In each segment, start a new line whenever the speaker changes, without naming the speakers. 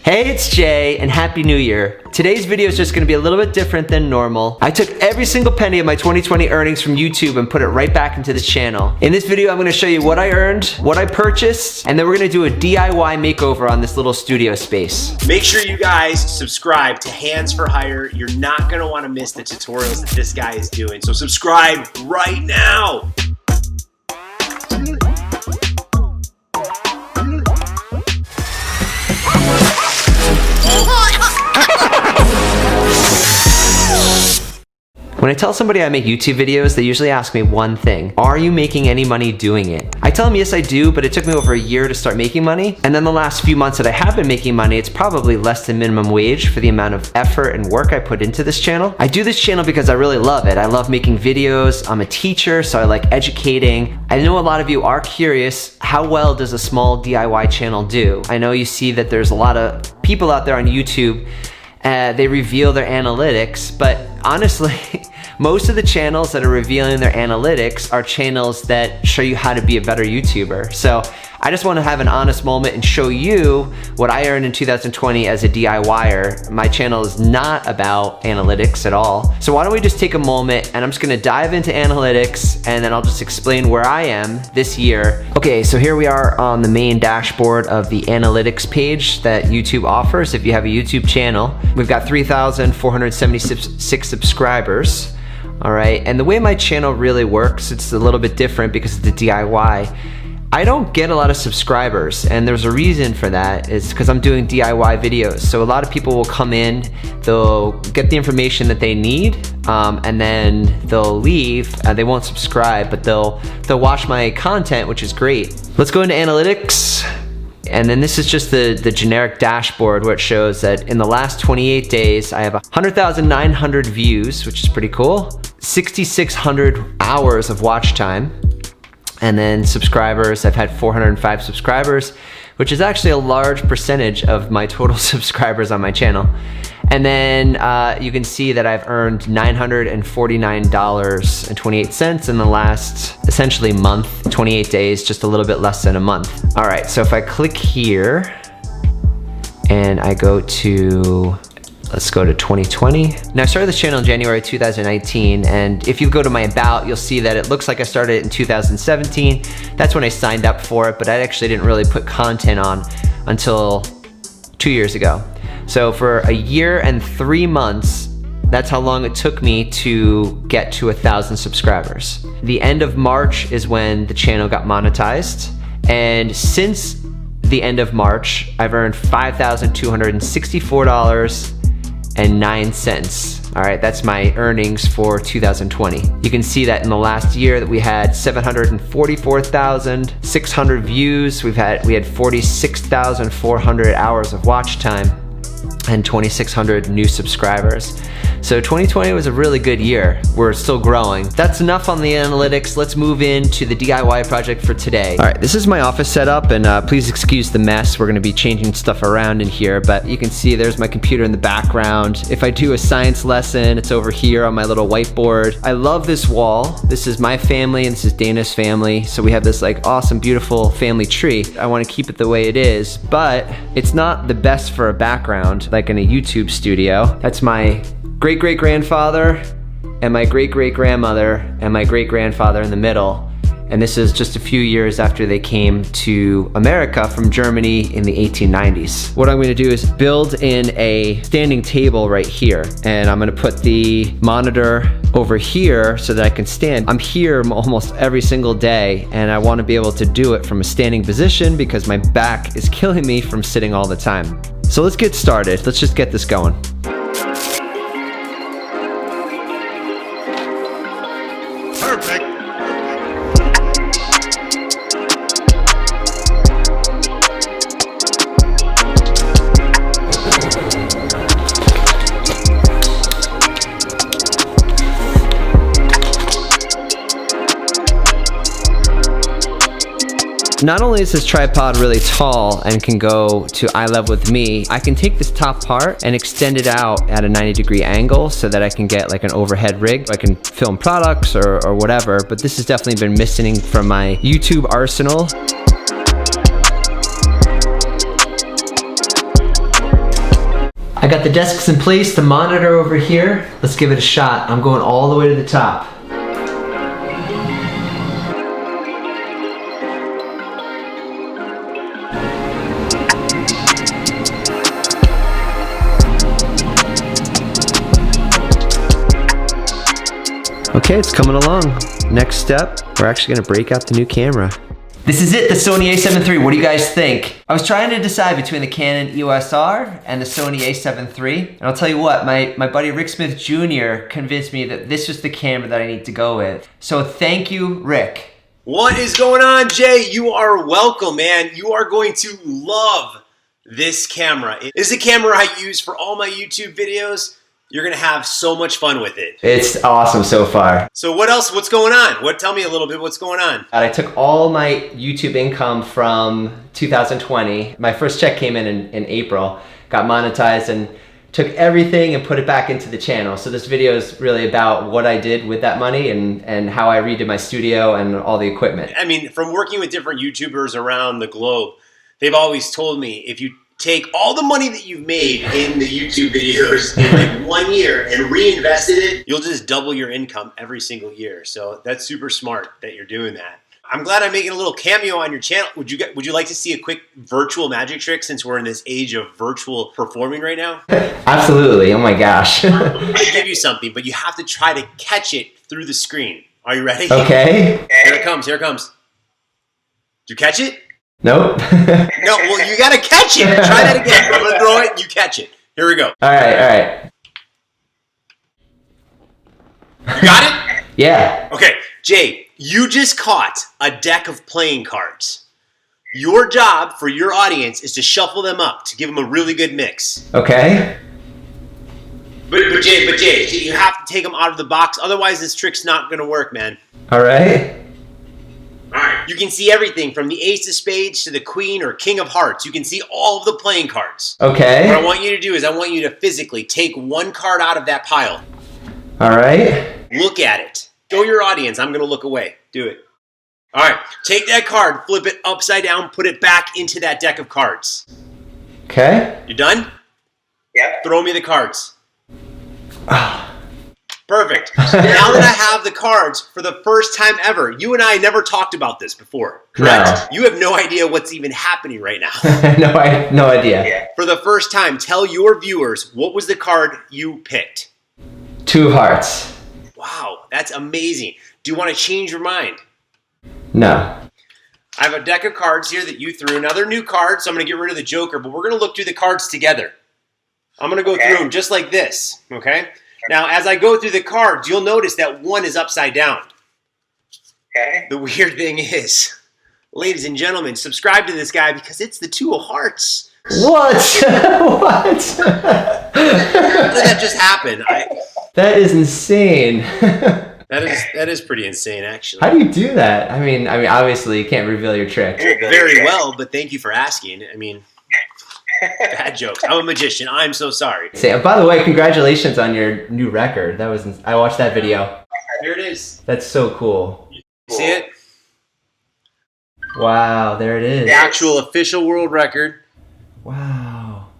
Hey, it's Jay, and Happy New Year. Today's video is just gonna be a little bit different than normal. I took every single penny of my 2020 earnings from YouTube and put it right back into this channel. In this video, I'm gonna show you what I earned, what I purchased, and then we're gonna do a DIY makeover on this little studio space.
Make sure you guys subscribe to Hands for Hire. You're not gonna wanna miss the tutorials that this guy is doing. So subscribe right now.
When I tell somebody I make YouTube videos, they usually ask me one thing: are you making any money doing it? I tell them yes I do, but it took me over a year to start making money. And then the last few months that I have been making money, it's probably less than minimum wage for the amount of effort and work I put into this channel. I do this channel because I really love it. I love making videos. I'm a teacher, so I like educating. I know a lot of you are curious, how well does a small DIY channel do? I know you see that there's a lot of people out there on YouTube, they reveal their analytics, but honestly, most of the channels that are revealing their analytics are channels that show you how to be a better YouTuber. So I just want to have an honest moment and show you what I earned in 2020 as a DIYer. My channel is not about analytics at all. So why don't we just take a moment and I'm just gonna dive into analytics and then I'll just explain where I am this year. Okay, so here we are on the main dashboard of the analytics page that YouTube offers if you have a YouTube channel. We've got 3,476 subscribers. All right, and the way my channel really works, it's a little bit different because it's a DIY. I don't get a lot of subscribers, and there's a reason for that. It's because I'm doing DIY videos. So a lot of people will come in, they'll get the information that they need, and then they'll leave. They won't subscribe, but they'll watch my content, which is great. Let's go into analytics. And then this is just the generic dashboard where it shows that in the last 28 days, I have 100,900 views, which is pretty cool. 6,600 hours of watch time. And then subscribers, I've had 405 subscribers, which is actually a large percentage of my total subscribers on my channel. And then you can see that I've earned $949.28 in the last, essentially month, 28 days, just a little bit less than a month. All right, so if I click here and I go to, let's go to 2020. Now I started this channel in January 2019, and if you go to my about, you'll see that it looks like I started it in 2017. That's when I signed up for it, but I actually didn't really put content on until 2 years ago. So for a year and 3 months, that's how long it took me to get to 1,000 subscribers. The end of March is when the channel got monetized, and since the end of March, I've earned $5,264.09. All right, that's my earnings for 2020. You can see that in the last year that we had 744,600 views. We had 46,400 hours of watch time and 2,600 new subscribers. So 2020 was a really good year. We're still growing. That's enough on the analytics. Let's move into the DIY project for today. All right, this is my office setup, and please excuse the mess. We're gonna be changing stuff around in here, but you can see there's my computer in the background. If I do a science lesson, it's over here on my little whiteboard. I love this wall. This is my family and this is Dana's family. So we have this like awesome, beautiful family tree. I wanna keep it the way it is, but it's not the best for a background like in a YouTube studio. That's my great-great-grandfather and my great-great-grandmother and my great-grandfather in the middle. And this is just a few years after they came to America from Germany in the 1890s. What I'm gonna do is build in a standing table right here. And I'm gonna put the monitor over here so that I can stand. I'm here almost every single day, and I wanna be able to do it from a standing position because my back is killing me from sitting all the time. So let's get started. Let's just get this going.
Perfect.
Not only is this tripod really tall and can go to eye level with me, I can take this top part and extend it out at a 90-degree angle so that I can get like an overhead rig. I can film products or whatever, but this has definitely been missing from my YouTube arsenal. I got the desks in place, the monitor over here. Let's give it a shot. I'm going all the way to the top. Okay, it's coming along. Next step, we're actually gonna break out the new camera. This is it, the Sony a7 III. What do you guys think? I was trying to decide between the Canon EOS R and the Sony a7 III. And I'll tell you what, my buddy Rick Smith Jr. convinced me that this was the camera that I need to go with. So thank you, Rick.
What is going on, Jay? You are welcome, man. You are going to love this camera. This is a camera I use for all my YouTube videos. You're gonna have so much fun with it.
It's awesome so far.
So what else? What's going on? Tell me a little bit what's going on.
I took all my YouTube income from 2020. My first check came in April, got monetized, and took everything and put it back into the channel. So this video is really about what I did with that money and how I redid my studio and all the equipment.
I mean, from working with different YouTubers around the globe, they've always told me if you take all the money that you've made in the YouTube videos in like 1 year and reinvested it, you'll just double your income every single year. So that's super smart that you're doing that. I'm glad I'm making a little cameo on your channel. Would you like to see a quick virtual magic trick since we're in this age of virtual performing right now?
Absolutely, oh my gosh.
I'll give you something, but you have to try to catch it through the screen. Are you ready?
Okay.
Here it comes, here it comes. Did you catch it?
Nope.
No, well, you gotta catch it. Try that again. I'm gonna throw it, you catch it. Here we go.
All right.
You got it?
Yeah.
Okay, Jay, you just caught a deck of playing cards. Your job for your audience is to shuffle them up to give them a really good mix.
Okay.
But Jay, you have to take them out of the box. Otherwise, this trick's not gonna work, man.
All right.
Alright, you can see everything from the ace of spades to the queen or king of hearts. You can see all of the playing cards.
Okay.
What I want you to do is I want you to physically take one card out of that pile.
All right.
Look at it. Show your audience. I'm going to look away. Do it. Alright, take that card, flip it upside down, put it back into that deck of cards.
Okay.
You done?
Yeah.
Throw me the cards. Perfect. Now that I have the cards for the first time ever, you and I never talked about this before, correct?
No.
You have no idea what's even happening right now.
No idea.
Yeah.
For the first time, tell your viewers, what was the card you picked?
2 hearts.
Wow, that's amazing. Do you want to change your mind?
No.
I have a deck of cards here that you threw. Now they're new cards, so I'm going to get rid of the Joker, but we're going to look through the cards together. I'm going to go through them just like this, okay? Now, as I go through the cards, you'll notice that one is upside down.
Okay.
The weird thing is, ladies and gentlemen, subscribe to this guy because it's the 2 of hearts.
What? What?
How did that just happen?
That is insane.
That is pretty insane, actually.
How do you do that? I mean, obviously you can't reveal your trick.
Very well, but thank you for asking. I mean, bad jokes. I'm a magician. I'm so sorry.
Say, by the way, congratulations on your new record. That was I watched that video.
Here it is.
That's so cool.
See it?
Wow, there it is.
The actual official world record.
Wow.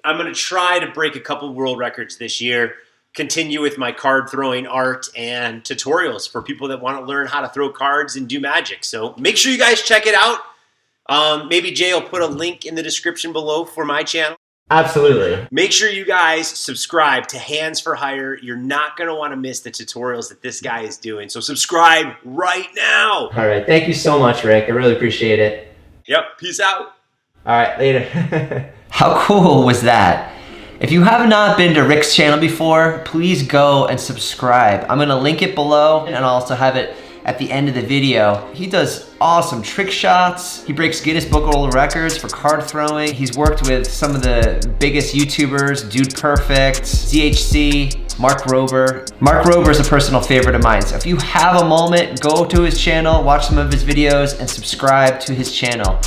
I'm going to try to break a couple world records this year. Continue with my card throwing art and tutorials for people that want to learn how to throw cards and do magic. So make sure you guys check it out. Maybe Jay will put a link in the description below for my channel.
Absolutely.
Make sure you guys subscribe to Hands for Hire. You're not going to want to miss the tutorials that this guy is doing. So subscribe right now.
All right. Thank you so much, Rick. I really appreciate it.
Yep. Peace out.
All right. Later. How cool was that? If you have not been to Rick's channel before, please go and subscribe. I'm going to link it below, and I'll also have it at the end of the video. He does awesome trick shots. He breaks Guinness Book of World Records for card throwing. He's worked with some of the biggest YouTubers, Dude Perfect, ZHC, Mark Rober. Mark Rober is a personal favorite of mine. So if you have a moment, go to his channel, watch some of his videos, and subscribe to his channel.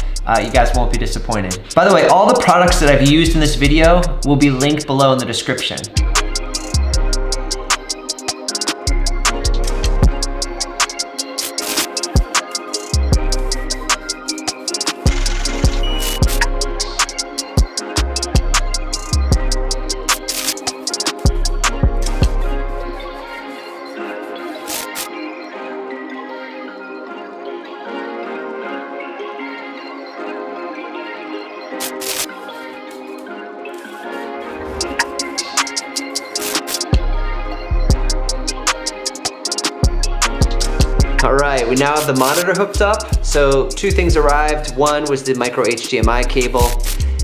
You guys won't be disappointed. By the way, all the products that I've used in this video will be linked below in the description. All right, we now have the monitor hooked up. So 2 things arrived. One was the micro HDMI cable,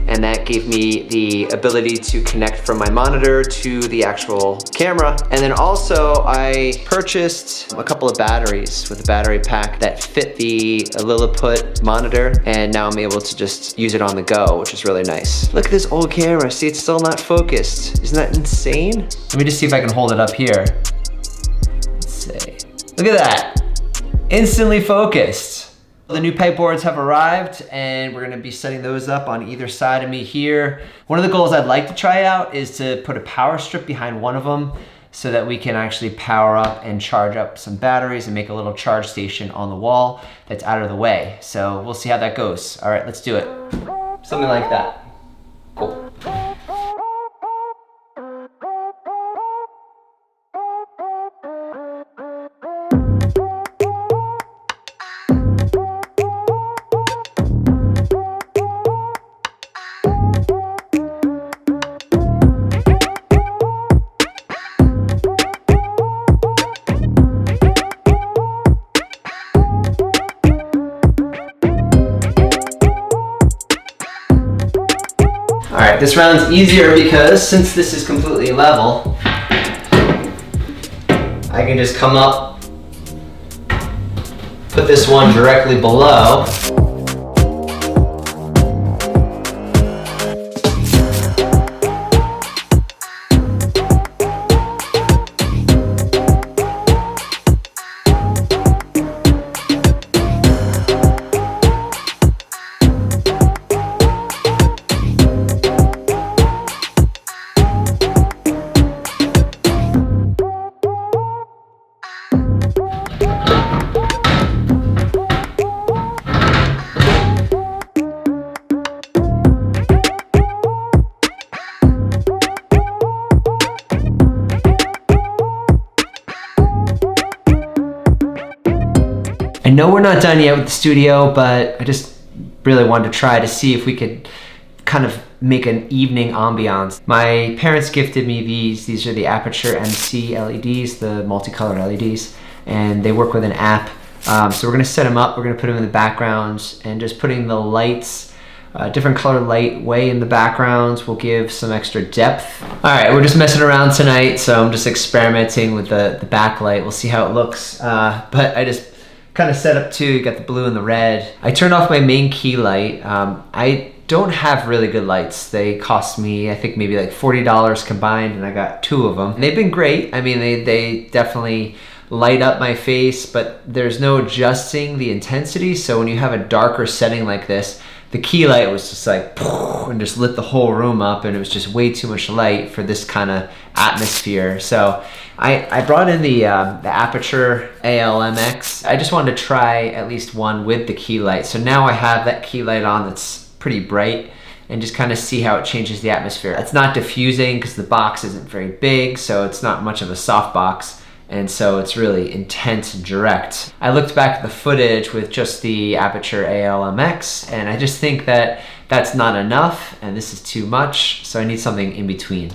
and that gave me the ability to connect from my monitor to the actual camera. And then also I purchased a couple of batteries with a battery pack that fit the Lilliput monitor, and now I'm able to just use it on the go, which is really nice. Look at this old camera. See, it's still not focused. Isn't that insane? Let me just see if I can hold it up here. Let's see. Look at that. Instantly focused. The new pipe boards have arrived, and we're gonna be setting those up on either side of me here. One of the goals I'd like to try out is to put a power strip behind one of them so that we can actually power up and charge up some batteries and make a little charge station on the wall that's out of the way. So we'll see how that goes. All right, let's do it. Something like that. Cool. All right, this round's easier because since this is completely level, I can just come up, put this one directly below. I know we're not done yet with the studio, but I just really wanted to try to see if we could kind of make an evening ambiance. My parents gifted me these. These are the Aperture MC LEDs, the multicolored LEDs, and they work with an app. So we're gonna set them up, we're gonna put them in the backgrounds, and just putting the lights, different color light way in the backgrounds will give some extra depth. All right, we're just messing around tonight, so I'm just experimenting with the backlight. We'll see how it looks, but I just kind of set up 2, you got the blue and the red. I turned off my main key light. I don't have really good lights. They cost me, I think maybe like $40 combined, and I got 2 of them. And they've been great. I mean, they definitely light up my face, but there's no adjusting the intensity. So when you have a darker setting like this, the key light was just like, and just lit the whole room up, and it was just way too much light for this kind of atmosphere. So I brought in the Aperture ALMX. I just wanted to try at least one with the key light. So now I have that key light on that's pretty bright, and just kind of see how it changes the atmosphere. It's not diffusing because the box isn't very big, so it's not much of a soft box. And so it's really intense and direct. I looked back at the footage with just the Aperture ALMX, and I just think that that's not enough, and this is too much, so I need something in between.